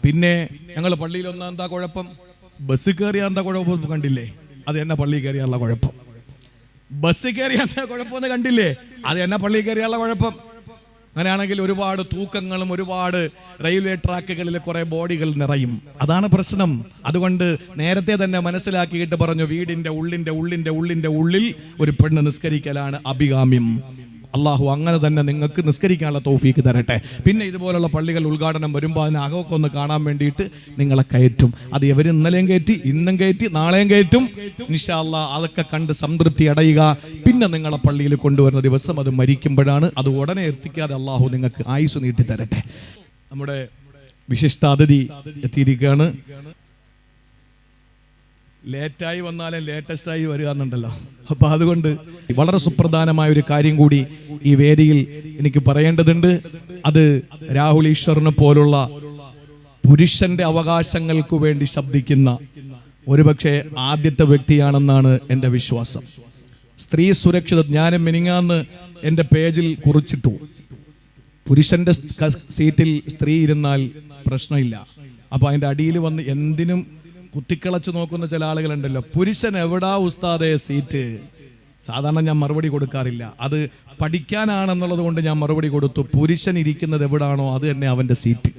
പിന്നെ ഞങ്ങൾ പള്ളിയിൽ ഒന്നാം എന്താ കുഴപ്പം? ബസ് കയറിയാ എന്താ കുഴപ്പം കണ്ടില്ലേ? അത് എന്നെ പള്ളിയിൽ കയറിയാനുള്ള കുഴപ്പം. ബസ് കയറിയാ എന്താ കുഴപ്പമെന്ന് കണ്ടില്ലേ? അത് എന്നെ പള്ളിയിൽ കയറിയാനുള്ള കുഴപ്പം. അങ്ങനെയാണെങ്കിൽ ഒരുപാട് തൂക്കങ്ങളും ഒരുപാട് റെയിൽവേ ട്രാക്കുകളിൽ കുറെ ബോഡികൾ നിറയും. അതാണ് പ്രശ്നം. അതുകൊണ്ട് നേരത്തെ തന്നെ മനസ്സിലാക്കിയിട്ട് പറഞ്ഞു, വീടിന്റെ ഉള്ളിൽ ഒരു പെണ്ണ് നിസ്കരിക്കലാണ് അഭികാമ്യം. അള്ളാഹു അങ്ങനെ തന്നെ നിങ്ങൾക്ക് നിസ്കരിക്കാനുള്ള തൗഫീക്ക് തരട്ടെ. പിന്നെ ഇതുപോലുള്ള പള്ളികൾ ഉദ്ഘാടനം വരുമ്പോൾ അതിന് അകമൊക്കെ ഒന്ന് കാണാൻ വേണ്ടിയിട്ട് നിങ്ങളെ കയറ്റും. അത് എവർ ഇന്നലെയും കയറ്റി, ഇന്നും കയറ്റി, നാളെയും കയറ്റും. ഇൻഷാ അല്ലാഹ് അതൊക്കെ കണ്ട് സംതൃപ്തി അടയുക. പിന്നെ നിങ്ങളെ പള്ളിയിൽ കൊണ്ടുവരുന്ന ദിവസം അത് മരിക്കുമ്പോഴാണ്. അത് ഉടനെ എത്തിക്കാതെ അള്ളാഹു നിങ്ങൾക്ക് ആയുസ് നീട്ടി തരട്ടെ. നമ്മുടെ വിശിഷ്ടാതിഥി എത്തിയിരിക്കുകയാണ്. ലേറ്റായി വന്നാലും ലേറ്റസ്റ്റായി വരിക എന്നുണ്ടല്ലോ. അപ്പൊ അതുകൊണ്ട് വളരെ സുപ്രധാനമായ ഒരു കാര്യം കൂടി ഈ വേദിയിൽ എനിക്ക് പറയേണ്ടതുണ്ട്. അത് രാഹുൽ ഈശ്വറിനെ പോലുള്ള പുരുഷന്റെ അവകാശങ്ങൾക്ക് വേണ്ടി ശബ്ദിക്കുന്ന ഒരുപക്ഷെ ആദ്യത്തെ വ്യക്തിയാണെന്നാണ് എൻ്റെ വിശ്വാസം. സ്ത്രീ സുരക്ഷിത ഞാനും മിനിങ്ങാന്ന് എൻ്റെ പേജിൽ കുറിച്ചിട്ടു. പുരുഷന്റെ സീറ്റിൽ സ്ത്രീ ഇരുന്നാൽ പ്രശ്നമില്ല. അപ്പൊ അതിൻ്റെ അടിയിൽ വന്ന് എന്തിനും കുത്തിക്കളച്ച് നോക്കുന്ന ചില ആളുകളുണ്ടല്ലോ. പുരുഷൻ എവിടാ ഉസ്താദേ സീറ്റ്? സാധാരണ ഞാൻ മറുപടി കൊടുക്കാറില്ല. അത് പഠിക്കാനാണെന്നുള്ളത് കൊണ്ട് ഞാൻ മറുപടി കൊടുത്തു. പുരുഷൻ ഇരിക്കുന്നത് എവിടാണോ അത് തന്നെ അവന്റെ സീറ്റ്.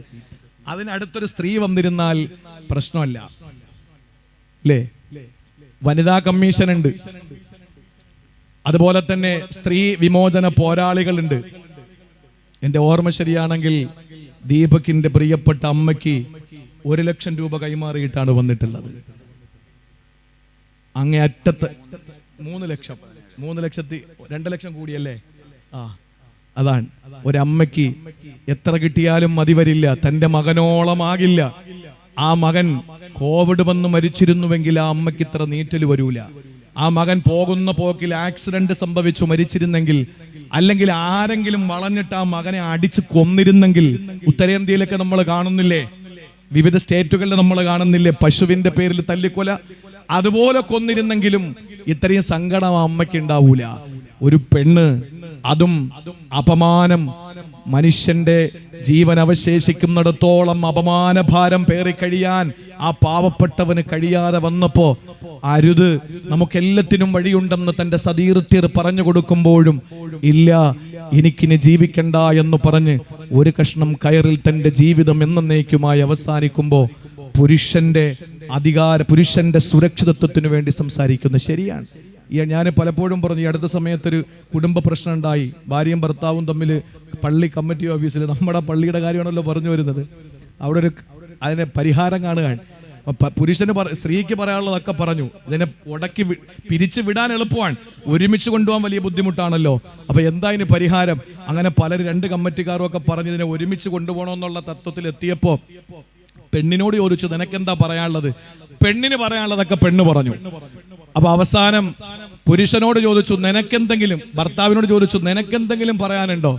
അതിനടുത്തൊരു സ്ത്രീ വന്നിരുന്നാൽ പ്രശ്നമല്ല അല്ലേ? വനിതാ കമ്മീഷൻ ഉണ്ട്. അതുപോലെ തന്നെ സ്ത്രീ വിമോചന പോരാളികളുണ്ട്. എൻ്റെ ഓർമ്മ ശരിയാണെങ്കിൽ ദീപകിന്റെ പ്രിയപ്പെട്ട അമ്മയ്ക്ക് 1 ലക്ഷം രൂപ കൈമാറിയിട്ടാണ് വന്നിട്ടുള്ളത്. അങ്ങേ അറ്റത്ത് 3 ലക്ഷം, 2 ലക്ഷം കൂടിയല്ലേ? അതാണ്. ഒരമ്മയ്ക്ക് എത്ര കിട്ടിയാലും മതി വരില്ല. തന്റെ മകനോളമാകില്ല. ആ മകൻ കോവിഡ് വന്ന് മരിച്ചിരുന്നുവെങ്കിൽ ആ അമ്മയ്ക്ക് ഇത്ര നീറ്റൽ വരൂല. ആ മകൻ പോകുന്ന പോക്കിൽ ആക്സിഡന്റ് സംഭവിച്ചു മരിച്ചിരുന്നെങ്കിൽ, അല്ലെങ്കിൽ ആരെങ്കിലും വളഞ്ഞിട്ട് ആ മകനെ അടിച്ച് കൊന്നിരുന്നെങ്കിൽ, ഉത്തരേന്ത്യയിലൊക്കെ നമ്മൾ കാണുന്നില്ലേ, വിവിധ സ്റ്റേറ്റുകളിൽ നമ്മൾ കാണുന്നില്ലേ പശുവിന്റെ പേരിൽ തല്ലിക്കൊല, അതുപോലെ കൊന്നിരുന്നെങ്കിലും ഇത്രയും സങ്കടം ആ അമ്മയ്ക്ക് ഉണ്ടാവൂല. ഒരു പെണ്ണ്, അതും അപമാനം, മനുഷ്യന്റെ ജീവൻ അവശേഷിക്കുന്നിടത്തോളം അപമാനഭാരം പേറിക്കഴിയാൻ ആ പാവപ്പെട്ടവന് കഴിയാതെ വന്നപ്പോ, അരുത്, നമുക്കെല്ലാത്തിനും വഴിയുണ്ടെന്ന് തന്റെ സതീർത്തിർ പറഞ്ഞു കൊടുക്കുമ്പോഴും ഇല്ല, എനിക്കിനി ജീവിക്കണ്ട എന്ന് പറഞ്ഞ് ഒരു കഷ്ണം കയറിൽ തന്റെ ജീവിതം എന്നേക്കുമായി അവസാനിക്കുമ്പോ പുരുഷന്റെ പുരുഷന്റെ സുരക്ഷിതത്വത്തിന് വേണ്ടി സംസാരിക്കുന്നത് ശരിയാണ്. ഞാൻ പലപ്പോഴും പറഞ്ഞു, ഈ അടുത്ത സമയത്തൊരു കുടുംബ പ്രശ്നം ഉണ്ടായി. ഭാര്യയും ഭർത്താവും തമ്മിൽ പള്ളി കമ്മിറ്റി ഓഫീസിൽ, നമ്മുടെ പള്ളിയുടെ കാര്യമാണല്ലോ പറഞ്ഞു വരുന്നത്, അവിടെ അതിനെ പരിഹാരം കാണുകയാണ്. പുരുഷന് സ്ത്രീക്ക് പറയാനുള്ളതൊക്കെ പറഞ്ഞു. ഇതിനെ ഉടക്കി പിരിച്ചു വിടാൻ എളുപ്പമാണ്, ഒരുമിച്ച് കൊണ്ടുപോകാൻ വലിയ ബുദ്ധിമുട്ടാണല്ലോ. അപ്പൊ എന്താ ഇതിന് പരിഹാരം? അങ്ങനെ പലരും 2 കമ്മിറ്റിക്കാരും ഒക്കെ പറഞ്ഞ് ഇതിനെ ഒരുമിച്ച് കൊണ്ടുപോകണമെന്നുള്ള തത്വത്തിൽ എത്തിയപ്പോ പെണ്ണിനോട് ചോദിച്ചു, നിനക്കെന്താ പറയാനുള്ളത്? പെണ്ണിന് പറയാനുള്ളതൊക്കെ പെണ്ണ് പറഞ്ഞു. അപ്പൊ അവസാനം പുരുഷനോട് ചോദിച്ചു, നിനക്കെന്തെങ്കിലും, ഭർത്താവിനോട് ചോദിച്ചു, നിനക്കെന്തെങ്കിലും പറയാനുണ്ടോ?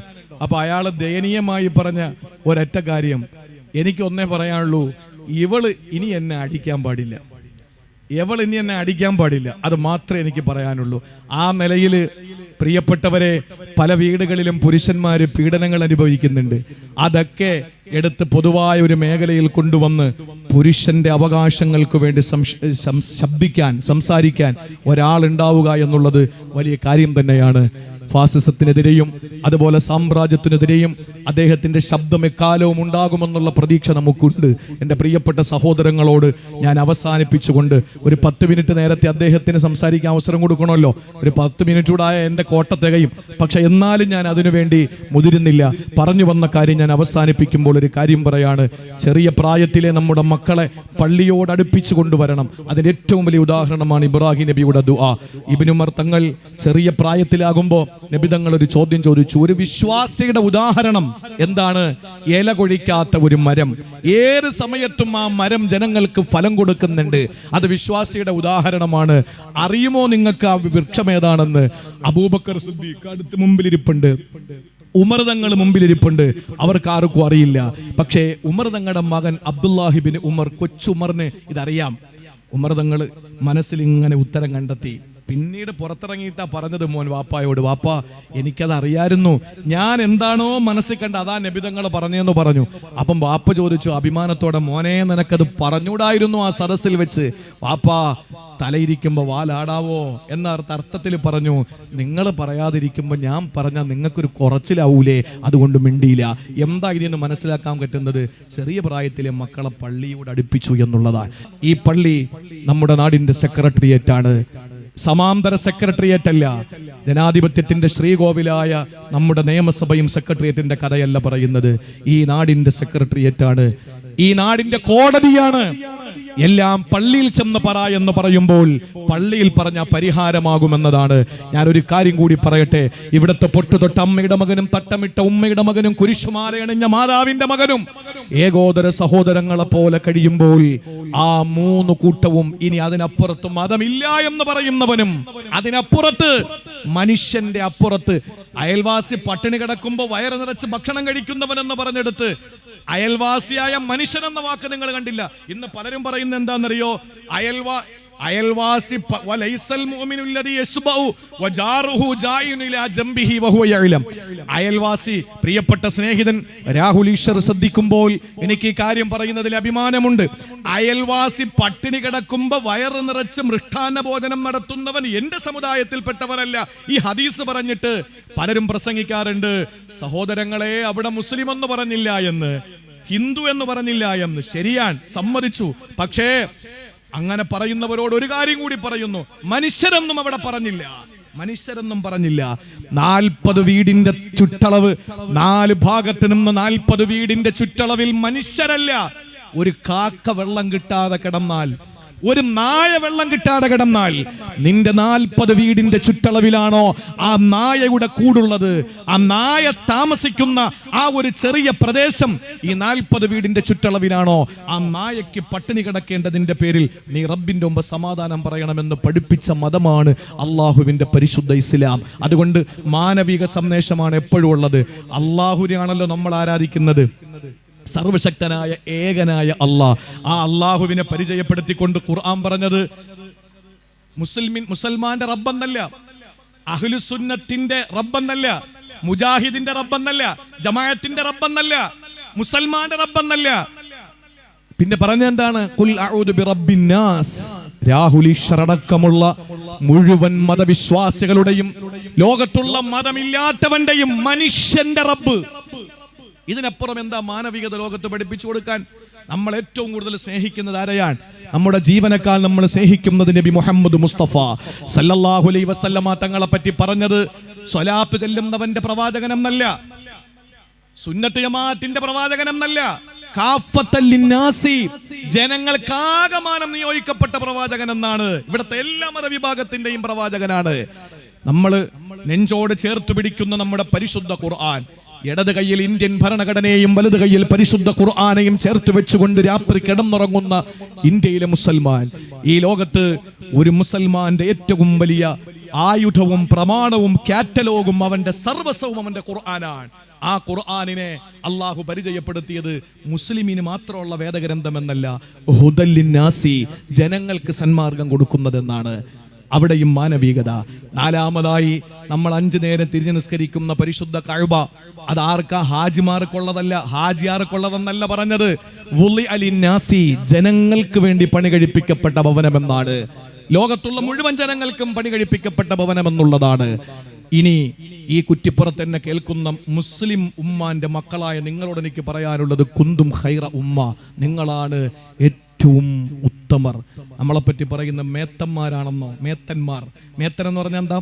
അപ്പൊ അയാള് ദയനീയമായി പറഞ്ഞ ഒരൊറ്റ കാര്യം, എനിക്ക് ഒന്നേ പറയാനുള്ളൂ, ഇവള് ഇനി എന്നെ അടിക്കാൻ പാടില്ല, ഇനി എന്നെ അടിക്കാൻ പാടില്ല, അത് മാത്രമേ എനിക്ക് പറയാനുള്ളൂ. ആ നിലയില് പ്രിയപ്പെട്ടവരെ, പല വീടുകളിലും പുരുഷന്മാര് പീഡനങ്ങൾ അനുഭവിക്കുന്നുണ്ട്. അതൊക്കെ എടുത്ത് പൊതുവായ ഒരു മേഖലയിൽ കൊണ്ടുവന്ന് പുരുഷന്റെ അവകാശങ്ങൾക്ക് വേണ്ടി സംസാരിക്കാൻ ഒരാളുണ്ടാവുക എന്നുള്ളത് വലിയ കാര്യം തന്നെയാണ്. ഫാസിസത്തിനെതിരെയും അതുപോലെ സാമ്രാജ്യത്തിനെതിരെയും അദ്ദേഹത്തിന്റെ ശബ്ദം എക്കാലവും ഉണ്ടാകുമെന്നുള്ള പ്രതീക്ഷ നമുക്കുണ്ട്. എൻ്റെ പ്രിയപ്പെട്ട സഹോദരങ്ങളോട് ഞാൻ അവസാനിപ്പിച്ചുകൊണ്ട്, ഒരു 10 മിനിറ്റ് നേരത്തെ അദ്ദേഹത്തിന് സംസാരിക്കാൻ അവസരം കൊടുക്കണമല്ലോ. ഒരു 10 മിനിറ്റ് കൂടായ എൻ്റെ കോട്ട തികയും. പക്ഷെ എന്നാലും ഞാൻ അതിനുവേണ്ടി മുതിരുന്നില്ല. പറഞ്ഞു വന്ന കാര്യം ഞാൻ അവസാനിപ്പിക്കുമ്പോൾ ഒരു കാര്യം പറയാണ്. ചെറിയ പ്രായത്തിലെ നമ്മുടെ മക്കളെ പള്ളിയോട് അടുപ്പിച്ചു കൊണ്ടുവരണം. അതിന്റെ ഏറ്റവും വലിയ ഉദാഹരണമാണ് ഇബ്രാഹിം നബിയുടെ ദുആ. ഇബ്നു ഉമർ തങ്ങൾ ചെറിയ പ്രായത്തിലാകുമ്പോൾ നബി തങ്ങൾ ഒരു ചോദ്യം ചോദിച്ചു, ഒരു വിശ്വാസിയുടെ ഉദാഹരണം എന്താണ്? ഇല കൊഴിക്കാത്ത ഒരു മരം, ഏത് സമയത്തും ആ മരം ജനങ്ങൾക്ക് ഫലം കൊടുക്കുന്നുണ്ട്, അത് വിശ്വാസിയുടെ ഉദാഹരണമാണ്. അറിയുമോ നിങ്ങൾക്ക് ആ വൃക്ഷം ഏതാണെന്ന്? അബൂബക്കർ സിദ്ദീഖ് അടുത്ത് മുമ്പിലിരിപ്പുണ്ട്, ഉമർ തങ്ങൾ മുമ്പിലിരിപ്പുണ്ട്. അവർക്ക് ആർക്കും അറിയില്ല. പക്ഷേ ഉമർ തങ്ങളുടെ മകൻ അബ്ദുല്ലാഹിബിൻ ഉമർ, കൊച്ചുമറിന് ഇതറിയാം. ഉമർ തങ്ങൾ മനസ്സിൽ ഇങ്ങനെ ഉത്തരം കണ്ടെത്തി. പിന്നീട് പുറത്തിറങ്ങിയിട്ടാ പറഞ്ഞത് മോൻ വാപ്പായോട്, വാപ്പാ എനിക്കത് അറിയായിരുന്നു, ഞാൻ എന്താണോ മനസ്സിൽ കണ്ട അതാ നബിതങ്ങൾ പറഞ്ഞെന്ന് പറഞ്ഞു. അപ്പം വാപ്പ ചോദിച്ചു അഭിമാനത്തോടെ, മോനെ നിനക്കത് പറഞ്ഞൂടായിരുന്നു ആ സദസ്സിൽ വെച്ച്? വാപ്പാ തലയിരിക്കുമ്പോ വാലാടാവോ എന്ന അർത്ഥത്തിൽ പറഞ്ഞു, നിങ്ങൾ പറയാതിരിക്കുമ്പോ ഞാൻ പറഞ്ഞാൽ നിങ്ങൾക്കൊരു കുറച്ചിലാവൂലേ, അതുകൊണ്ട് മിണ്ടിയില്ല. എന്താ ഇതിന് മനസ്സിലാക്കാൻ പറ്റുന്നത്? ചെറിയ പ്രായത്തിലെ മക്കളെ പള്ളിയോട് അടുപ്പിച്ചു എന്നുള്ളതാണ്. ഈ പള്ളി നമ്മുടെ നാടിന്റെ സെക്രട്ടേറിയറ്റ് ആണ്, സമാന്തര സെക്രട്ടേറിയറ്റ് അല്ല. ജനാധിപത്യത്തിന്റെ ശ്രീകോവിലായ നമ്മുടെ നിയമസഭയും സെക്രട്ടേറിയറ്റിന്റെ കഥയല്ല പറയുന്നത്. ഈ നാടിന്റെ സെക്രട്ടേറിയറ്റ് ആണ്, ഈ നാടിന്റെ കോടതിയാണ്. എല്ലാം പള്ളിയിൽ ചെന്ന് പറ എന്ന് പറയുമ്പോൾ പള്ളിയിൽ പറഞ്ഞ പരിഹാരമാകുമെന്നതാണ്. ഞാനൊരു കാര്യം കൂടി പറയട്ടെ. ഇവിടുത്തെ പൊട്ടുതൊട്ട അമ്മയുടെ മകനും തട്ടമിട്ട ഉമ്മയുടെ മകനും കുരിശുമാലയണിഞ്ഞ മാതാവിന്റെ മകനും ഏകോദര സഹോദരങ്ങളെ പോലെ കഴിയുമ്പോൾ ആ മൂന്ന് കൂട്ടവും ഇനി അതിനപ്പുറത്ത് മതമില്ല എന്ന് പറയുന്നവനും, അതിനപ്പുറത്ത് മനുഷ്യന്റെ അപ്പുറത്ത് അയൽവാസി പട്ടിണി കിടക്കുമ്പോ വയറ് നിറച്ച് ഭക്ഷണം കഴിക്കുന്നവനെന്ന് പറഞ്ഞെടുത്ത് അയൽവാസിയായ മനുഷ്യൻ എന്ന വാക്ക് നിങ്ങൾ കണ്ടില്ല. ഇന്ന് പലരും പറയുന്നത് എന്താണെന്നറിയോ? അയൽവാസി അയൽവാസി പ്രിയപ്പെട്ട സ്നേഹിതൻ രാഹുൽ ഈശ്വർ ശ്രദ്ധിക്കുമ്പോൾ എനിക്ക് ഈ കാര്യം പറയുന്നതിൽ അഭിമാനമുണ്ട്. അയൽവാസി പട്ടിണി കിടക്കുമ്പോ വയറ് നിറച്ച് മൃഷ്ടാന്ന ഭോജനം നടത്തുന്നവൻ എന്റെ സമുദായത്തിൽപ്പെട്ടവനല്ല. ഈ ഹദീസ് പറഞ്ഞിട്ട് പലരും പ്രസംഗിക്കാറുണ്ട്, സഹോദരങ്ങളെ അവിടെ മുസ്ലിം എന്ന് പറഞ്ഞില്ല എന്ന്, ഹിന്ദു എന്ന് പറഞ്ഞില്ല എന്ന്. ശരിയാണ്, സമ്മതിച്ചു. പക്ഷേ അങ്ങനെ പറയുന്നവരോട് ഒരു കാര്യം കൂടി പറയുന്നു, മനുഷ്യരെന്നും അവിടെ പറഞ്ഞില്ല, മനുഷ്യരെന്നും പറഞ്ഞില്ല. 40 വീടിന്റെ ചുറ്റളവ്, 4 ഭാഗത്ത് നിന്ന് 40 വീടിന്റെ ചുറ്റളവിൽ മനുഷ്യരല്ല. ഒരു കാക്ക വെള്ളം കിട്ടാതെ കിടന്നാൽ, ഒരു നായ വെള്ളം കിട്ടാതെ കിടന്നാൽ, നിന്റെ 40 വീടിന്റെ ചുറ്റളവിലാണോ ആ നായയുടെ കൂടുള്ളത്? ആ നായ താമസിക്കുന്ന ആ ഒരു ചെറിയ പ്രദേശം ഈ 40 വീടിന്റെ ചുറ്റളവിലാണോ? ആ നായയ്ക്ക് പട്ടിണി കിടക്കേണ്ടതിന്റെ പേരിൽ നീ റബ്ബിന്റെ മുമ്പ് സമാധാനം പറയണമെന്ന് പഠിപ്പിച്ച മതമാണ് അള്ളാഹുവിന്റെ പരിശുദ്ധ ഇസ്ലാം. അതുകൊണ്ട് മാനവിക സന്ദേശമാണ് എപ്പോഴും ഉള്ളത്. അള്ളാഹുവിനെയാണല്ലോ നമ്മൾ ആരാധിക്കുന്നത്, സർവശക്തനായ ഏകനായ അള്ളാഹ്. ആ അള്ളാഹുവിനെ പരിചയപ്പെടുത്തിക്കൊണ്ട് ഖുർആൻ പറഞ്ഞത് മുസൽമാന്റെ റബ്ബെന്നല്ല, അഹ്ലുസുന്നത്തിന്റെ റബ്ബെന്നല്ല, മുജാഹിദിന്റെ റബ്ബെന്നല്ല, ജമാഅത്തിന്റെ റബ്ബെന്നല്ല, മുസൽമാന്റെ റബ്ബെന്നല്ല. പിന്നെ പറഞ്ഞെന്താണ്? ഖുൽ അഊദു ബിറബ്ബിന്നാസ്. രാഹുൽ ഈശ്വർ അടക്കമുള്ള മുഴുവൻ മതവിശ്വാസികളുടെയും ലോകത്തുള്ള മതമില്ലാത്തവന്റെയും മനുഷ്യന്റെ റബ്ബ്. ഇതിനപ്പുറം എന്താ മാനവികത ലോകത്ത് പഠിപ്പിച്ചു കൊടുക്കാൻ? നമ്മൾ ഏറ്റവും കൂടുതൽ സ്നേഹിക്കുന്നത് ആരെയാണ്? നമ്മുടെ ജീവനേക്കാൾ നമ്മൾ സ്നേഹിക്കുന്നത് നബി മുഹമ്മദ് മുസ്തഫ സല്ലല്ലാഹു അലൈഹി വസല്ലമ തങ്ങളെ പറ്റി പറഞ്ഞത് സ്വലാത്ത് ചെല്ലുന്നവന്റെ പ്രവാചകനെന്നല്ല, സുന്നത്ത് ജമാഅത്തിന്റെ പ്രവാചകനെന്നല്ല, കാഫത്തൽ ലിന്നാസി, ജനങ്ങൾക്കാകമാനം നിയോഗിക്കപ്പെട്ട പ്രവാചകൻ എന്നാണ്. ഇവിടുത്തെ എല്ലാ മതവിഭാഗത്തിന്റെയും പ്രവാചകനാണ്. നമ്മൾ നെഞ്ചോട് ചേർത്ത് പിടിക്കുന്ന നമ്മുടെ പരിശുദ്ധ ഖുർആൻ, ഇടത് കയ്യിൽ ഇന്ത്യൻ ഭരണഘടനയെയും വലത് കയ്യിൽ പരിശുദ്ധ ഖുർആനെയും ചേർത്ത് വെച്ചുകൊണ്ട് രാത്രി കിടന്നുറങ്ങുന്ന ഇന്ത്യയിലെ മുസൽമാൻ, ഈ ലോകത്ത് ഒരു മുസൽമാന്റെ ഏറ്റവും വലിയ ആയുധവും പ്രമാണവും കാറ്റലോഗും അവന്റെ സർവസ്വവും അവന്റെ ഖുർആനാണ്. ആ ഖുർആനിനെ അള്ളാഹു പരിചയപ്പെടുത്തിയത് മുസ്ലിമിന് മാത്രമുള്ള വേദഗ്രന്ഥമെന്നല്ല, ഹുദൽ ലിന്നാസി, ജനങ്ങൾക്ക് സന്മാർഗം കൊടുക്കുന്നതെന്നാണ്. അവിടെയും മാനവികത. നാലാമതായി നമ്മൾ 5 നേരം തിരിഞ്ഞു നിസ്കരിക്കുന്ന പരിശുദ്ധ കഅബ, അത് ആർക്കാ? ഹാജിമാർക്കുള്ളതല്ല, ഹാജിയാർക്കുള്ളതെന്നല്ല പറഞ്ഞത്. വുളി അലിന്നാസി, ജനങ്ങൾക്ക് വേണ്ടി പണി കഴിപ്പിക്കപ്പെട്ട ഭവനമെന്നാണ്. ലോകത്തുള്ള മുഴുവൻ ജനങ്ങൾക്കും പണി കഴിപ്പിക്കപ്പെട്ട ഭവനമെന്നുള്ളതാണ്. ഇനി ഈ കുറ്റിപ്പുറത്ത് എന്നെ കേൾക്കുന്ന മുസ്ലിം ഉമ്മാന്റെ മക്കളായ നിങ്ങളോട് എനിക്ക് പറയാനുള്ളത്, കുന്തും ഖൈറ ഉമ്മ, നിങ്ങളാണ് ഏറ്റവും ഉത്തമർ. നമ്മളെപ്പറ്റി പറയുന്ന മേത്തന്മാരാണെന്നോ, മേത്തന്മാർ, മേത്തൻ എന്ന് പറഞ്ഞാൽ എന്താ?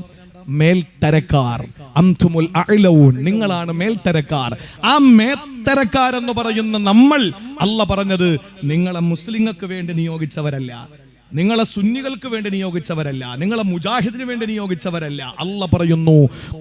മേൽത്തരക്കാർ. അൻതുമുൽ അഅ്ലഊൻ, നിങ്ങളാണ് മേൽത്തരക്കാർ. ആ മേൽത്തരക്കാരെന്ന് പറയുന്ന നമ്മൾ, അല്ലാഹ് പറഞ്ഞത് നിങ്ങളെ മുസ്ലിങ്ങൾക്ക് വേണ്ടി നിയോഗിച്ചവരല്ല, നിങ്ങളെ സുന്നികൾക്ക് വേണ്ടി നിയോഗിച്ചവരല്ല, നിങ്ങളെ മുജാഹിദിന് വേണ്ടി നിയോഗിച്ചവരല്ല. അല്ലാഹ് പറയുന്നു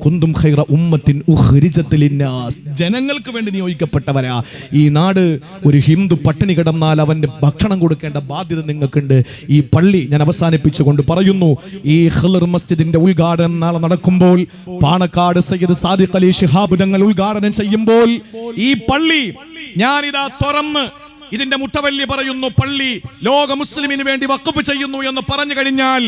കുന്തും ഖൈറ ഉമ്മത്തിൻ ഉഖ്രിജത് ലിന്നാസ്, ജനങ്ങൾക്ക് വേണ്ടി നിയോഗിക്കപ്പെട്ടവരാ. ഈ നാട് ഒരു ഹിന്ദു പട്ടിണി കിടന്നാൽ അവന്റെ ഭക്ഷണം കൊടുക്കേണ്ട ബാധ്യത നിങ്ങൾക്കുണ്ട്. ഈ പള്ളി ഞാൻ അവസാനിപ്പിച്ചുകൊണ്ട് പറയുന്നു, ഈ ഖിളർ മസ്ജിദിന്റെ ഉദ്ഘാടനം നാളെ നടക്കുമ്പോൾ, പാണക്കാട് സയ്യിദ് സാദിഖ് അലി ശിഹാബ് തങ്ങൾ ഉദ്ഘാടനം ചെയ്യുമ്പോൾ, ഈ പള്ളി ഞാനിതാ തുറന്ന് ഇതിന്റെ മുട്ടവല്ലി പറയുന്നു, പള്ളി ലോക മുസ്ലിമിന് വേണ്ടി വഖഫ് ചെയ്യുന്നു എന്ന് പറഞ്ഞു കഴിഞ്ഞാൽ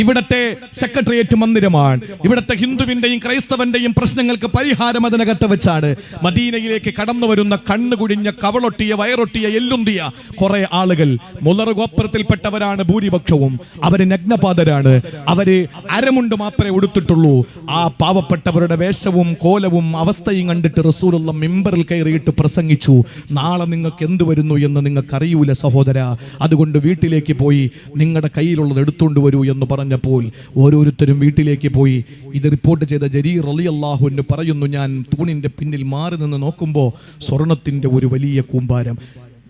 ഇവിടത്തെ സെക്രട്ടേറിയറ്റ് മന്ദിരമാണ്. ഇവിടത്തെ ഹിന്ദുവിന്റെയും ക്രൈസ്തവന്റെയും പ്രശ്നങ്ങൾക്ക് പരിഹാരം അതിനകത്ത് വെച്ചാണ്. മദീനയിലേക്ക് കടന്നു വരുന്ന കണ്ണുകുടിഞ്ഞ കവളൊട്ടിയ വയറൊട്ടിയ എല്ലുന്തിയ കുറെ ആളുകൾ മുളർ ഗോത്രത്തിൽപ്പെട്ടവരാണ് ഭൂരിപക്ഷവും. അവര് നഗ്നപാതരാണ്, അവര് അരമുണ്ട് മാത്രമേ ഉടുത്തിട്ടുള്ളൂ. ആ പാവപ്പെട്ടവരുടെ വേഷവും കോലവും അവസ്ഥയും കണ്ടിട്ട് റസൂലുള്ള മിമ്പറിൽ കയറിയിട്ട് പ്രസംഗിച്ചു, നാളെ നിങ്ങൾക്ക് എന്ത് വരുന്നു എന്ന് നിങ്ങൾക്ക് അറിയൂല സഹോദര, അതുകൊണ്ട് വീട്ടിലേക്ക് പോയി നിങ്ങളുടെ കയ്യിലുള്ളത് എടുത്തുകൊണ്ട് വരൂ എന്ന് പറഞ്ഞപ്പോൾ ഓരോരുത്തരും വീട്ടിലേക്ക് പോയി. ഇത് റിപ്പോർട്ട് ചെയ്ത ജരീർ റളിയല്ലാഹു അൻഹു പറയുന്നു, ഞാൻ തൂണിന്റെ പിന്നിൽ മാറി നിന്ന് നോക്കുമ്പോൾ സ്വർണത്തിന്റെ ഒരു വലിയ കൂമ്പാരം,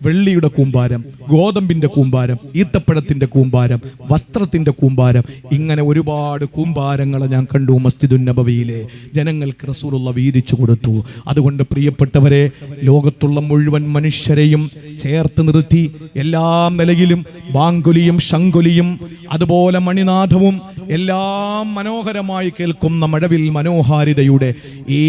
വെള്ളിയുടെ കൂമ്പാരം, ഗോതമ്പിന്റെ കൂമ്പാരം, ഈത്തപ്പഴത്തിന്റെ കൂമ്പാരം, വസ്ത്രത്തിന്റെ കൂമ്പാരം, ഇങ്ങനെ ഒരുപാട് കൂമ്പാരങ്ങളെ ഞാൻ കണ്ടു മസ്ജിദുൻ നബവിയിലെ. ജനങ്ങൾക്ക് റസൂലുള്ള വീതിച്ചു കൊടുത്തു. അതുകൊണ്ട് പ്രിയപ്പെട്ടവരെ, ലോകത്തുള്ള മുഴുവൻ മനുഷ്യരെയും ചേർത്ത് നിർത്തി എല്ലാ നിലയിലും ബാങ്കുലിയും ശങ്കുലിയും അതുപോലെ മണിനാഥവും എല്ലാം മനോഹരമായി കേൾക്കുന്ന മഴവിൽ മനോഹാരിതയുടെ ഈ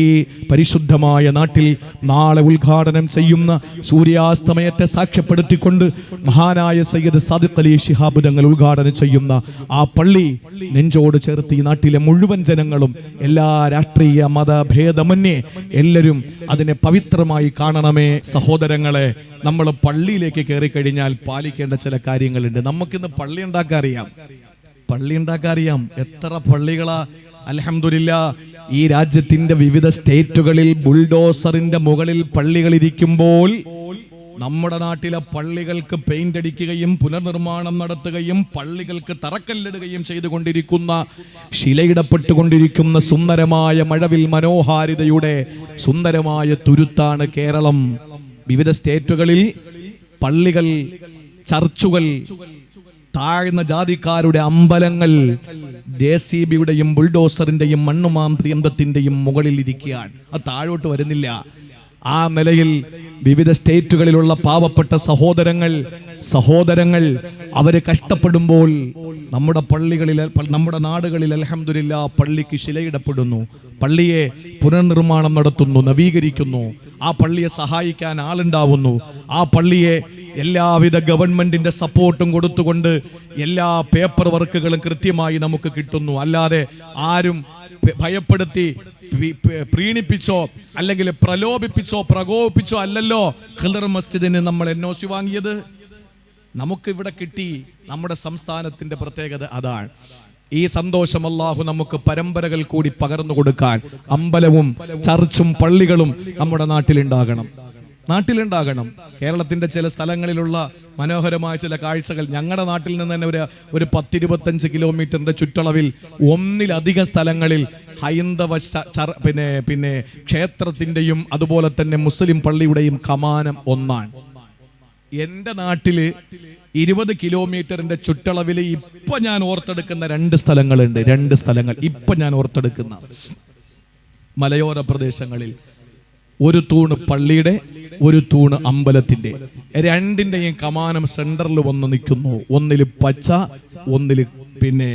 പരിശുദ്ധമായ നാട്ടിൽ നാളെ ഉദ്ഘാടനം ചെയ്യുന്ന സൂര്യാസ്തമയത്തെ സാക്ഷ്യപ്പെടുത്തിക്കൊണ്ട് മഹാനായ സയ്യിദ് സാദിഖ് അലി ശിഹാബ് തങ്ങൾ ഉദ്ഘാടനം ചെയ്യുന്ന ആ പള്ളി നെഞ്ചോട് ചേർത്ത് ഈ നാട്ടിലെ മുഴുവൻ ജനങ്ങളും എല്ലാ രാഷ്ട്രീയ മതഭേദമന്യേ എല്ലാവരും അതിനെ പവിത്രമായി കാണണമേ. സഹോദരങ്ങളെ, നമ്മൾ പള്ളിയിലേക്ക് കയറി കഴിഞ്ഞാൽ പാലിക്കേണ്ട ചില കാര്യങ്ങളുണ്ട്. നമുക്കിന്ന് പള്ളി ഉണ്ടാക്കാൻ അറിയാം. എത്ര പള്ളികളാ അൽഹംദുലില്ലാ. ഈ രാജ്യത്തിന്റെ വിവിധ സ്റ്റേറ്റുകളിൽ ബുൾഡോസറിന്റെ മുകളിൽ പള്ളികൾ ഇരിക്കുമ്പോൾ നമ്മുടെ നാട്ടിലെ പള്ളികൾക്ക് പെയിന്റ് അടിക്കുകയും പുനർനിർമ്മാണം നടത്തുകയും പള്ളികൾക്ക് തറക്കല്ലിടുകയും ചെയ്തുകൊണ്ടിരിക്കുന്ന, ശിലയിടപ്പെട്ടുകൊണ്ടിരിക്കുന്ന സുന്ദരമായ മഴവിൽ മനോഹാരിതയുടെ സുന്ദരമായ തുരുത്താണ് കേരളം. വിവിധ സ്റ്റേറ്റുകളിൽ പള്ളികൾ, ചർച്ചുകൾ, താഴ്ന്ന ജാതിക്കാരുടെ അമ്പലങ്ങൾ JCBയുടെയും ബുൾഡോസറിന്റെയും മണ്ണുമാന്ത്രിയന്ത്രത്തിന്റെയും മുകളിൽ ഇരിക്കുകയാണ്. അത് താഴോട്ട് വരുന്നില്ല. ആ നിലയിൽ വിവിധ സ്റ്റേറ്റുകളിലുള്ള പാവപ്പെട്ട സഹോദരങ്ങൾ അവര് കഷ്ടപ്പെടുമ്പോൾ നമ്മുടെ പള്ളികളിൽ, നമ്മുടെ നാടുകളിൽ അൽഹംദുലില്ലാ പള്ളിക്ക് ശിലയിടപ്പെടുന്നു, പള്ളിയെ പുനർനിർമ്മാണം നടത്തുന്നു, നവീകരിക്കുന്നു. ആ പള്ളിയെ സഹായിക്കാൻ ആളുണ്ടാവുന്നു. ആ പള്ളിയെ എല്ലാവിധ ഗവൺമെന്റിന്റെ സപ്പോർട്ടും കൊടുത്തുകൊണ്ട് എല്ലാ പേപ്പർ വർക്കുകളും കൃത്യമായി നമുക്ക് കിട്ടുന്നു. അല്ലാതെ ആരും ഭയപ്പെടുത്തി പ്രീണിപ്പിച്ചോ അല്ലെങ്കിൽ പ്രലോഭിപ്പിച്ചോ പ്രകോപിപ്പിച്ചോ അല്ലല്ലോ ഖിദർ മസ്ജിദിന് നമ്മൾ NOC വാങ്ങിയത്. നമുക്കിവിടെ കിട്ടി. നമ്മുടെ സംസ്ഥാനത്തിന്റെ പ്രത്യേകത അതാണ്. ഈ സന്തോഷം അല്ലാഹു നമുക്ക് പരമ്പരകൾ കൂടി പകർന്നു കൊടുക്കാൻ അമ്പലവും ചർച്ചും പള്ളികളും നമ്മുടെ നാട്ടിലുണ്ടാകണം. കേരളത്തിന്റെ ചില സ്ഥലങ്ങളിലുള്ള മനോഹരമായ ചില കാഴ്ചകൾ ഞങ്ങളുടെ നാട്ടിൽ നിന്ന് തന്നെ ഒരു 10-25 കിലോമീറ്ററിന്റെ ചുറ്റളവിൽ ഒന്നിലധികം സ്ഥലങ്ങളിൽ ഹൈന്ദവ പിന്നെ ക്ഷേത്രത്തിന്റെയും അതുപോലെ തന്നെ മുസ്ലിം പള്ളിയുടെയും കമാനം ഒന്നാണ്. എന്റെ നാട്ടില് 20 കിലോമീറ്ററിന്റെ ചുറ്റളവിൽ ഇപ്പൊ ഞാൻ ഓർത്തെടുക്കുന്ന 2 സ്ഥലങ്ങളുണ്ട്. 2 സ്ഥലങ്ങൾ ഇപ്പൊ ഞാൻ ഓർത്തെടുക്കുന്ന മലയോര പ്രദേശങ്ങളിൽ. ഒരു തൂണ് പള്ളിയുടെ, ഒരു തൂണ് അമ്പലത്തിന്റെ. രണ്ടിന്റെയും കമാനം സെന്ററിൽ വന്ന് നിൽക്കുന്നു. ഒന്നില് പച്ച, ഒന്നില് പിന്നെ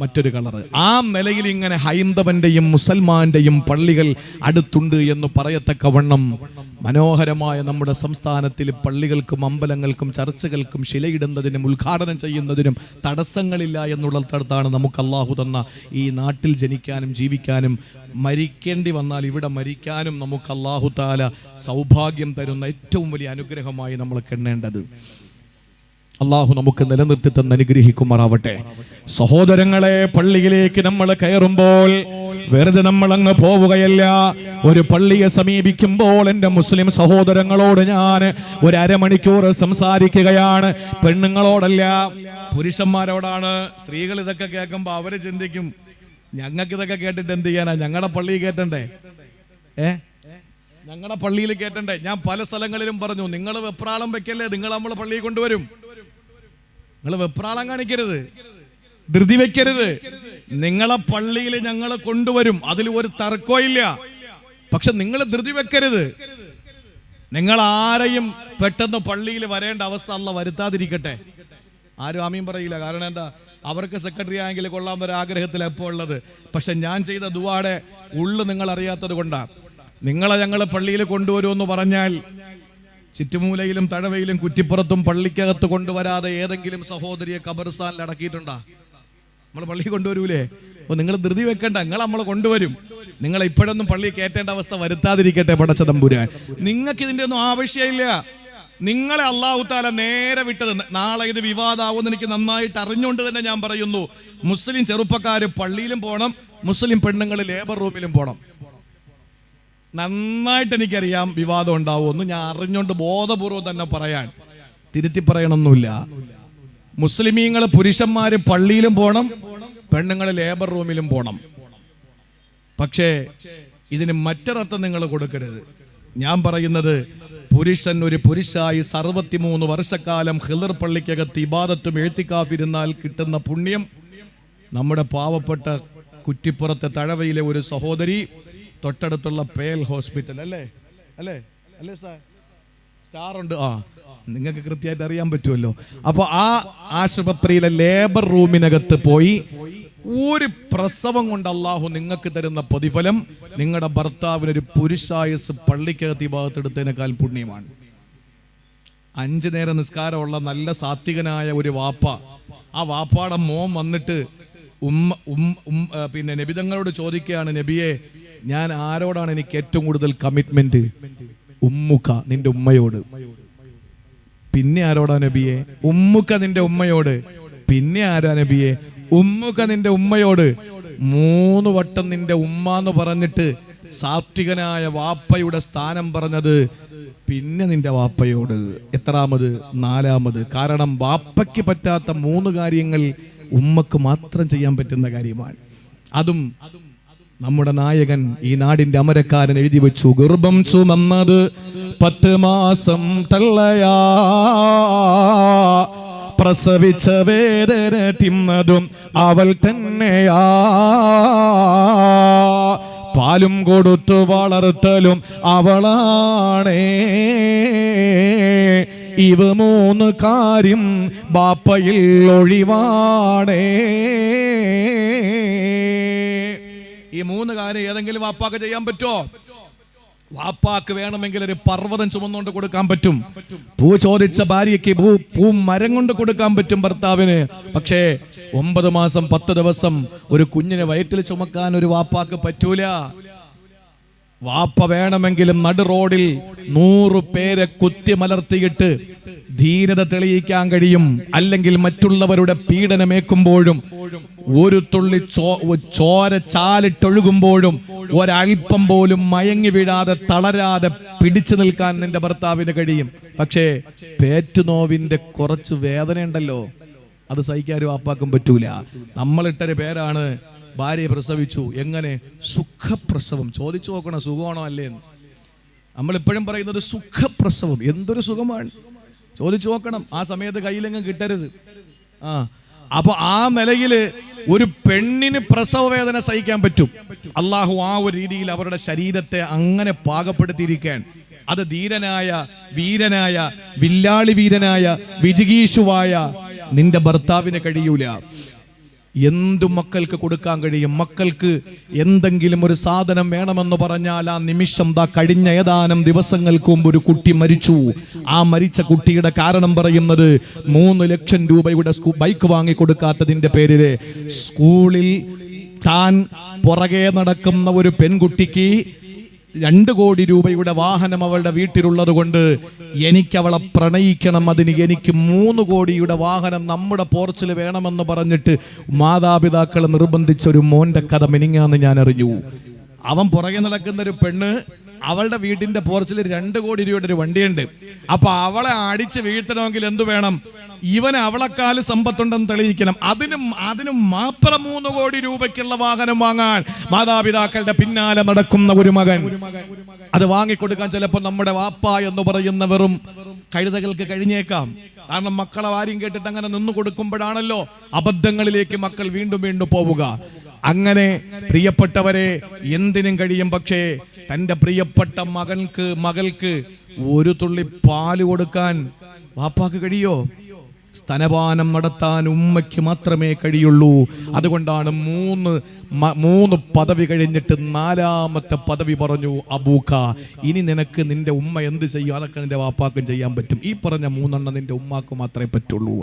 മറ്റൊരു കളറ്. ആ നിലയിൽ ഇങ്ങനെ ഹൈന്ദവന്റെയും മുസൽമാന്റെയും പള്ളികൾ അടുത്തുണ്ട് എന്ന് പറയത്തക്കവണ്ണം മനോഹരമായ നമ്മുടെ സംസ്ഥാനത്തിൽ പള്ളികൾക്കും അമ്പലങ്ങൾക്കും ചർച്ചകൾക്കും ശിലയിടുന്നതിനും ഉദ്ഘാടനം ചെയ്യുന്നതിനും തടസ്സങ്ങളില്ല എന്നുള്ളിടത്താണ് നമുക്ക് അല്ലാഹു തന്ന ഈ നാട്ടിൽ ജനിക്കാനും ജീവിക്കാനും, മരിക്കേണ്ടി വന്നാൽ ഇവിടെ മരിക്കാനും നമുക്ക് അല്ലാഹു തആല സൗഭാഗ്യം തരുന്ന ഏറ്റവും വലിയ അനുഗ്രഹമായി നമ്മൾ എണ്ണേണ്ടത്. അല്ലാഹു നമുക്ക് നിലനിർത്തി തന്ന് അനുഗ്രഹിക്കുമാറാവട്ടെ. സഹോദരങ്ങളെ, പള്ളിയിലേക്ക് നമ്മൾ കയറുമ്പോൾ വെറുതെ നമ്മൾ അങ്ങ് പോവുകയല്ല. ഒരു പള്ളിയെ സമീപിക്കുമ്പോൾ എൻ്റെ മുസ്ലിം സഹോദരങ്ങളോട് ഞാൻ ഒരു അരമണിക്കൂർ സംസാരിക്കുകയാണ്. പെണ്ണുങ്ങളോടല്ല, പുരുഷന്മാരോടാണ്. സ്ത്രീകൾ ഇതൊക്കെ കേൾക്കുമ്പോൾ അവര് ചിന്തിക്കും, ഞങ്ങൾക്ക് ഇതൊക്കെ കേട്ടിട്ട് എന്ത് ചെയ്യാനാ, ഞങ്ങളുടെ പള്ളിയിൽ കേട്ടണ്ടേ, ഞങ്ങളുടെ പള്ളിയിൽ കേട്ടണ്ടേ. ഞാൻ പല സ്ഥലങ്ങളിലും പറഞ്ഞു, നിങ്ങൾ വെപ്രാളം വെക്കല്ലേ, നിങ്ങൾ നമ്മളെ പള്ളിയിൽ കൊണ്ടുവരും. നിങ്ങൾ വെപ്രാളം കാണിക്കരുത്, ധൃതി വെക്കരുത്. നിങ്ങളെ പള്ളിയിൽ ഞങ്ങൾ കൊണ്ടുവരും, അതിൽ ഒരു തർക്കമില്ല. പക്ഷെ നിങ്ങൾ ധൃതി വെക്കരുത്. നിങ്ങൾ ആരെയും പെട്ടെന്ന് പള്ളിയിൽ വരേണ്ട അവസ്ഥ അല്ലാഹു വരുത്താതിരിക്കട്ടെ. ആരും ആമീൻ പറയില്ല. കാരണം എന്താ, അവർക്ക് സെക്രട്ടറി ആയെങ്കിൽ കൊള്ളാൻ ഒരു ആഗ്രഹത്തിൽ എപ്പോൾ ഉള്ളത്. പക്ഷെ ഞാൻ ചെയ്ത ദുആടെ ഉള്ളു നിങ്ങൾ അറിയാത്തത് കൊണ്ടാണ്. നിങ്ങളെ ഞങ്ങൾ പള്ളിയിൽ കൊണ്ടുവരുമെന്ന് പറഞ്ഞാൽ ചുറ്റുമൂലയിലും തഴവയിലും കുറ്റിപ്പുറത്തും പള്ളിക്കകത്ത് കൊണ്ടുവരാതെ ഏതെങ്കിലും സഹോദരിയെ ഖബർസ്ഥാനിൽ അടക്കിയിട്ടുണ്ടാ? നമ്മൾ പള്ളി കൊണ്ടുവരൂലേ? അപ്പോൾ നിങ്ങൾ ധൃതി വെക്കണ്ട, നിങ്ങൾ നമ്മളെ കൊണ്ടുവരും. നിങ്ങളെ ഇപ്പോഴൊന്നും പള്ളി കയറ്റേണ്ട അവസ്ഥ വരുത്താതിരിക്കട്ടെ പടച്ച തമ്പുരാൻ. നിങ്ങൾക്ക് ഇതിന്റെ ഒന്നും ആവശ്യമില്ല. നിങ്ങളെ അല്ലാഹു തആല നേരെ വിട്ടത്. നാളെ ഇത് വിവാദമാവുമെന്ന് എനിക്ക് നന്നായിട്ട് അറിഞ്ഞുകൊണ്ട് തന്നെ ഞാൻ പറയുന്നു, മുസ്ലിം ചെറുപ്പക്കാര് പള്ളിയിലും പോകണം, മുസ്ലിം പെണ്ണുങ്ങൾ ലേബർ റൂമിലും പോകണം. നന്നായിട്ട് എനിക്കറിയാം വിവാദം ഉണ്ടാവുമെന്ന്. ഞാൻ അറിഞ്ഞുകൊണ്ട് ബോധപൂർവ്വം തന്നെ പറയാൻ, തിരുത്തി പറയണമെന്നില്ല. മുസ്ലിമീങ്ങൾ പുരുഷന്മാര് പള്ളിയിലും പോകണം, പെണ്ണുങ്ങൾ ലേബർ റൂമിലും പോകണം. പക്ഷേ ഇതിന് മറ്റൊരർത്ഥം നിങ്ങൾ കൊടുക്കരുത്. ഞാൻ പറയുന്നത്, പുരുഷൻ ഒരു പുരുഷായി 63 വർഷക്കാലം ഖിളർ പള്ളിക്കകത്ത് ഇബാദത്തും എഴുത്തിക്കാഫിരുന്നാൽ കിട്ടുന്ന പുണ്യം നമ്മുടെ പാവപ്പെട്ട കുറ്റിപ്പുറത്തെ തഴവയിലെ ഒരു സഹോദരി തൊട്ടടുത്തുള്ള പേൽ ഹോസ്പിറ്റൽ അല്ലേ അല്ലേ അല്ലേ സ്റ്റാർ ഉണ്ട്, നിങ്ങൾക്ക് കൃത്യമായിട്ട് അറിയാൻ പറ്റുമല്ലോ. അപ്പൊ ആ ആശുപത്രിയിലെ ലേബർ റൂമിനകത്ത് പോയി ഒരു പ്രസവം കൊണ്ട് അള്ളാഹു നിങ്ങൾക്ക് തരുന്ന പ്രതിഫലം നിങ്ങളുടെ ഭർത്താവിനൊരു പുരുഷായസ് പള്ളിക്കകത്ത് ഈ ഭാഗത്തെടുത്തതിനേക്കാൾ പുണ്യമാണ്. 5 നേരം നിസ്കാരമുള്ള നല്ല സാത്വികനായ ഒരു വാപ്പ, ആ വാപ്പാടെ മോൻ വന്നിട്ട് പിന്നെ നബിതങ്ങളോട് ചോദിക്കുകയാണ്, നബിയെ ഞാൻ ആരോടാണ് എനിക്ക് ഏറ്റവും കൂടുതൽ കമ്മിറ്റ്മെന്റ്? ഉമ്മുക്ക, നിന്റെ ഉമ്മയോട്. പിന്നെ ആരോടാ നബിയെ? ഉമ്മുക്ക നിന്റെ ഉമ്മയോട്. പിന്നെ ആരാ നബിയെ? ഉമ്മുക്ക നിന്റെ ഉമ്മയോട്. 3 വട്ടം നിന്റെ ഉമ്മ എന്ന് പറഞ്ഞിട്ട് സാത്വികനായ വാപ്പയുടെ സ്ഥാനം പറഞ്ഞത് പിന്നെ നിന്റെ വാപ്പയോട്. എത്രാമത്? 4ാമത്. കാരണം വാപ്പയ്ക്ക് പറ്റാത്ത 3 കാര്യങ്ങൾ ഉമ്മക്ക് മാത്രം ചെയ്യാൻ പറ്റുന്ന കാര്യമാണ്. അതും നമ്മുടെ നായകൻ, ഈ നാടിന്റെ അമരക്കാരൻ എഴുതി വെച്ചു. ഗർഭം ചുമന്നത് 10 മാസം തള്ളയാ, പ്രസവിച്ച വേദന തിന്നതും അവൾ തന്നെയാ, പാലും കൊടുത്തു വളർത്തലും അവളാണേ, ഇവ 3 കാര്യം ബാപ്പയിൽ ഒഴിവാണേ. ഈ 3 കാര്യം ഏതെങ്കിലും വാപ്പാക്ക് ചെയ്യാൻ പറ്റുമോ? വാപ്പാക്ക് വേണമെങ്കിൽ ഒരു പർവ്വതം ചുമന്നുകൊണ്ട് കൊടുക്കാൻ പറ്റും. പൂ ചോദിച്ച ഭാര്യയ്ക്ക് പൂ മരം കൊണ്ട് കൊടുക്കാൻ പറ്റും ഭർത്താവിന്. പക്ഷേ 9 മാസം 10 ദിവസം ഒരു കുഞ്ഞിനെ വയറ്റിൽ ചുമക്കാൻ ഒരു വാപ്പാക്ക് പറ്റൂല. വാപ്പ വേണമെങ്കിലും നടു റോഡിൽ 100 പേരെ കുത്തിമലർത്തിയിട്ട് ധീരത തെളിയിക്കാൻ കഴിയും. അല്ലെങ്കിൽ മറ്റുള്ളവരുടെ പീഡനമേക്കുമ്പോഴും ഒരു തുള്ളി ചോര ചാലിട്ടൊഴുകുമ്പോഴും ഒരൽപ്പം പോലും മയങ്ങി വീഴാതെ തളരാതെ പിടിച്ചു നിൽക്കാൻ നിന്റെ ഭർത്താവിന് കഴിയും. പക്ഷേ പേറ്റുനോവിന്റെ കുറച്ച് വേദന ഉണ്ടല്ലോ, അത് സഹിക്കാൻ വാപ്പാക്കും പറ്റൂല. നമ്മളിട്ടൊരു പേരാണ്, ഭാര്യ പ്രസവിച്ചു. എങ്ങനെ? സുഖപ്രസവം. ചോദിച്ചു നോക്കണം, സുഖമാണോ അല്ലേന്ന്. നമ്മളിപ്പോഴും പറയുന്നത് സുഖപ്രസവം. എന്തൊരു സുഖമാണ്, ചോദിച്ചു നോക്കണം. ആ സമയത്ത് കയ്യിലെങ്ങും കിട്ടരുത്. അപ്പൊ ആ നിലയിൽ ഒരു പെണ്ണിന് പ്രസവ വേദന സഹിക്കാൻ പറ്റും. അള്ളാഹു ആ ഒരു രീതിയിൽ അവരുടെ ശരീരത്തെ അങ്ങനെ പാകപ്പെടുത്തിയിരിക്കാൻ, അത് ധീരനായ വീരനായ വില്ലാളി വീരനായ വിജിഗീഷുവായ നിന്റെ ഭർത്താവിന് കഴിയൂല. എന്തു മക്കൾക്ക് കൊടുക്കാൻ കഴിയും? മക്കൾക്ക് എന്തെങ്കിലും ഒരു സാധനം വേണമെന്ന് പറഞ്ഞാൽ ആ നിമിഷം കഴിഞ്ഞ ഏതാനും ദിവസങ്ങൾക്ക് മുമ്പ് ഒരു കുട്ടി മരിച്ചു. ആ മരിച്ച കുട്ടിയുടെ കാരണം പറയുന്നത് 3 ലക്ഷം രൂപയുടെ ബൈക്ക് വാങ്ങി കൊടുക്കാത്തതിന്റെ പേരില് സ്കൂളിൽ താൻ പുറകെ നടക്കുന്ന ഒരു പെൺകുട്ടിക്ക് 2 കോടി രൂപയുടെ വാഹനം അവളുടെ വീട്ടിലുള്ളത് കൊണ്ട് എനിക്ക് അവളെ പ്രണയിക്കണം, അതിന് എനിക്ക് 3 കോടിയുടെ വാഹനം നമ്മുടെ പോർച്ചിൽ വേണമെന്ന് പറഞ്ഞിട്ട് മാതാപിതാക്കളെ നിർബന്ധിച്ച ഒരു മോന്റെ കഥ മിനിങ്ങാന്ന് ഞാൻ അറിഞ്ഞു. അവൻ പുറകെ നടക്കുന്ന ഒരു പെണ്ണ്, അവളുടെ വീട്ടിന്റെ പോർച്ചിൽ 2 കോടി രൂപയുടെ ഒരു വണ്ടിയുണ്ട്. അപ്പൊ അവളെ അടിച്ച് വീഴ്ത്തണമെങ്കിൽ എന്തു വേണം? ഇവന് അവളെക്കാൾ സമ്പത്തുണ്ടെന്ന് തെളിയിക്കണം. അതിനും മാത്രം 3 കോടി രൂപയ്ക്കുള്ള വാഹനം വാങ്ങാൻ മാതാപിതാക്കളുടെ പിന്നാലെ നടക്കുന്ന ഒരു മകൻ, അത് വാങ്ങിക്കൊടുക്കാൻ ചിലപ്പോൾ നമ്മുടെ വാപ്പ എന്ന് പറയുന്ന വെറും കഴുതകൾക്ക് കഴിഞ്ഞേക്കാം. കാരണം മക്കളെ ആരും കേട്ടിട്ട് അങ്ങനെ നിന്നു കൊടുക്കുമ്പോഴാണല്ലോ അബദ്ധങ്ങളിലേക്ക് മക്കൾ വീണ്ടും വീണ്ടും പോവുക. അങ്ങനെ പ്രിയപ്പെട്ടവരെ, എന്തിനും കഴിയും. പക്ഷേ തന്റെ പ്രിയപ്പെട്ട മകൾക്ക് 1 തുള്ളി പാല് കൊടുക്കാൻ വാപ്പാക്ക് കഴിയോ? സ്തനപാനം നടത്താൻ ഉമ്മയ്ക്ക് മാത്രമേ കഴിയുള്ളൂ. അതുകൊണ്ടാണ് മൂന്ന് പദവി കഴിഞ്ഞിട്ട് 4ാമത്തെ പദവി പറഞ്ഞു അബൂക്ക. ഇനി നിനക്ക് നിന്റെ ഉമ്മ എന്ത് ചെയ്യും അതൊക്കെ നിന്റെ വാപ്പാക്കും ചെയ്യാൻ പറ്റും. ഈ പറഞ്ഞ 3 നിന്റെ ഉമ്മാക്ക് മാത്രമേ പറ്റുള്ളൂ.